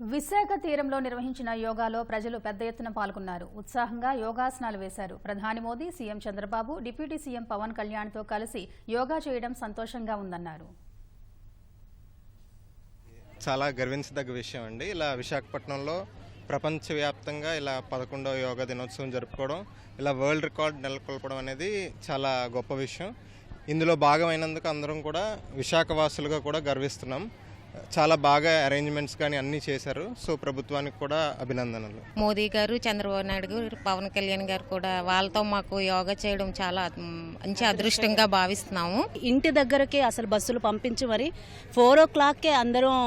విశాఖ తీరంలో నిర్వహించిన యోగాలో ప్రజలు పెద్ద ఎత్తున పాల్గొన్నారు. ఉత్సాహంగా యోగాసనాలు వేశారు. ప్రధాని Modi, CM Chandrababu, deputy CM Pawan కళ్యాణ్తో కలిసి యోగా చేయడం సంతోషంగా ఉందన్నారు. చాలా గర్వించదగ్గ విషయం అండి. ఇలా విశాఖపట్నంలో ప్రపంచవ్యాప్తంగా ఇలా 11వ యోగా దినోత్సవం జరుపుకోవడం, ఇలా వరల్డ్ రికార్డ్ నెలకొల్పడం అనేది చాలా గొప్ప విషయం. ఇందులో భాగమైనందుకు అందరం కూడా విశాఖవాసులుగా కూడా గర్విస్తున్నాం. చాలా బాగా అరేంజ్మెంట్స్ కానీ అన్నీ చేశారు. సో ప్రభుత్వానికి కూడా అభినందనలు. మోదీ గారు, చంద్రబాబు నాయుడు గారు, పవన్ కళ్యాణ్ గారు కూడా వాళ్ళతో మాకు యోగా చేయడం చాలా మంచి అదృష్టంగా భావిస్తున్నాము. ఇంటి దగ్గరకే అసలు బస్సులు పంపించి మరి 4 అందరం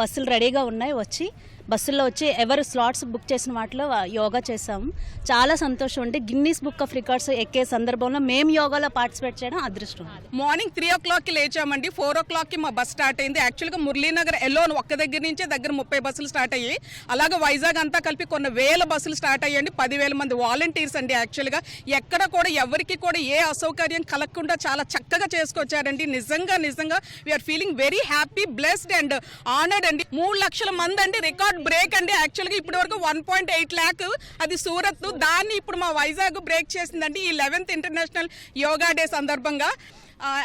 బస్సులు రెడీగా ఉన్నాయి. బస్సుల్లో వచ్చి ఎవరు స్లాట్స్ బుక్ చేసిన వాటిలో యోగా చేసాము. చాలా సంతోషం. అంటే గిన్నీస్ బుక్ ఆఫ్ రికార్డ్స్ ఎక్కే సందర్భంలో మేము యోగాలో పార్టిసిపేట్ చేయడం అదృష్టం. మార్నింగ్ 3 o'clockకి లేచామండి. 4 o'clockకి మా బస్ స్టార్ట్ అయింది. యాక్చువల్గా మురళీనగర్ ఎలోన్ ఒక్క దగ్గర నుంచే దగ్గర 30 బస్సులు స్టార్ట్ అయ్యాయి. అలాగే వైజాగ్ అంతా కలిపి కొన్ని వేల బస్సులు స్టార్ట్ అయ్యండి. 10,000 మంది వాలంటీర్స్ అండి. యాక్చువల్గా ఎక్కడ కూడా ఎవరికి కూడా ఏ అసౌకర్యం కలగకుండా చాలా చక్కగా చేసుకొచ్చారండి. నిజంగా we are feeling very happy, blessed and honoured అండి. 3 లక్షల మంది అండి. రికార్డ్ బ్రేక్ అండి. యాక్చువల్గా ఇప్పటి వరకు 1.8 lakh అది సూరత్, దాన్ని ఇప్పుడు మా వైజాగ్ బ్రేక్ చేసిందండి ఈ 11th ఇంటర్నేషనల్ యోగా డే సందర్భంగా.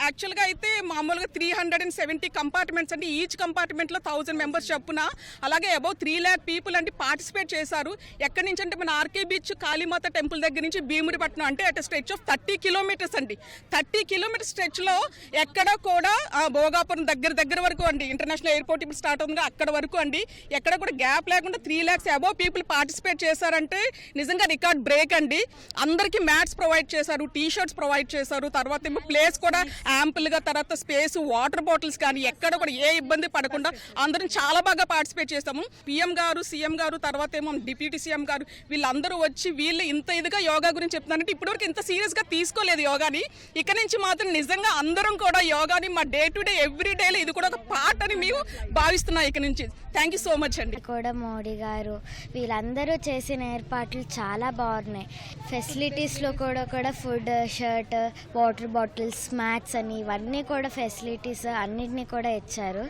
యాక్చువల్గా అయితే మామూలుగా 370 కంపార్ట్మెంట్స్ అండి. ఈచ్ కంపార్ట్మెంట్లో 1000 మెంబర్స్ చొప్పున, అలాగే అబౌవ్ 3 lakh పీపుల్ అండి పార్టిసిపేట్ చేశారు. ఎక్కడి నుంచి అంటే మన ఆర్కే బీచ్ కాళీమాత టెంపుల్ దగ్గర నుంచి భీముడిపట్నం అంటే అట్ స్ట్రెచ్ ఆఫ్ 30 kilometers అండి. 30 kilometers స్ట్రెచ్లో ఎక్కడ కూడా భోగాపురం దగ్గర వరకు అండి, ఇంటర్నేషనల్ ఎయిర్పోర్ట్ ఇప్పుడు స్టార్ట్ అవుతుంది అక్కడ వరకు అండి, ఎక్కడ కూడా గ్యాప్ లేకుండా 3 lakhs అబౌవ్ పీపుల్ పార్టిసిపేట్ చేశారంటే నిజంగా రికార్డ్ బ్రేక్ అండి. అందరికీ మ్యాట్స్ ప్రొవైడ్ చేశారు, టీ షర్ట్స్ ప్రొవైడ్ చేశారు. తర్వాత ఏమో ప్లేస్ కూడా యాంపుల్గా, తర్వాత స్పేస్, వాటర్ బాటిల్స్ కానీ ఎక్కడ కూడా ఏ ఇబ్బంది పడకుండా అందరం చాలా బాగా పార్టిసిపేట్ చేస్తాము. పిఎం గారు, సీఎం గారు, తర్వాత ఏమో డిప్యూటీ సీఎం గారు వీళ్ళందరూ వచ్చి వీళ్ళు ఇంత ఇదిగా యోగా గురించి చెప్తున్నారంటే ఇప్పటివరకు ఇంత సీరియస్గా తీసుకోలేదు యోగాని. ఇక నుంచి మాత్రం నిజంగా అందరం కూడా యోగాని మా డే టు డే ఎవ్రీ డేలో ఇది కూడా ఒక పార్ట్ అని మేము భావిస్తున్నాం ఇక నుంచి. థ్యాంక్ యూ సో మచ్ అండి. కూడా మోడీ గారు వీళ్ళందరూ చేసిన ఏర్పాట్లు చాలా బాగున్నాయి. ఫెసిలిటీస్లో కూడా food, shirt, water bottles, snacks అని ఇవన్నీ కూడా ఫెసిలిటీస్ అన్నిటినీ కూడా ఇచ్చారు.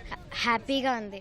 హ్యాపీగా ఉంది.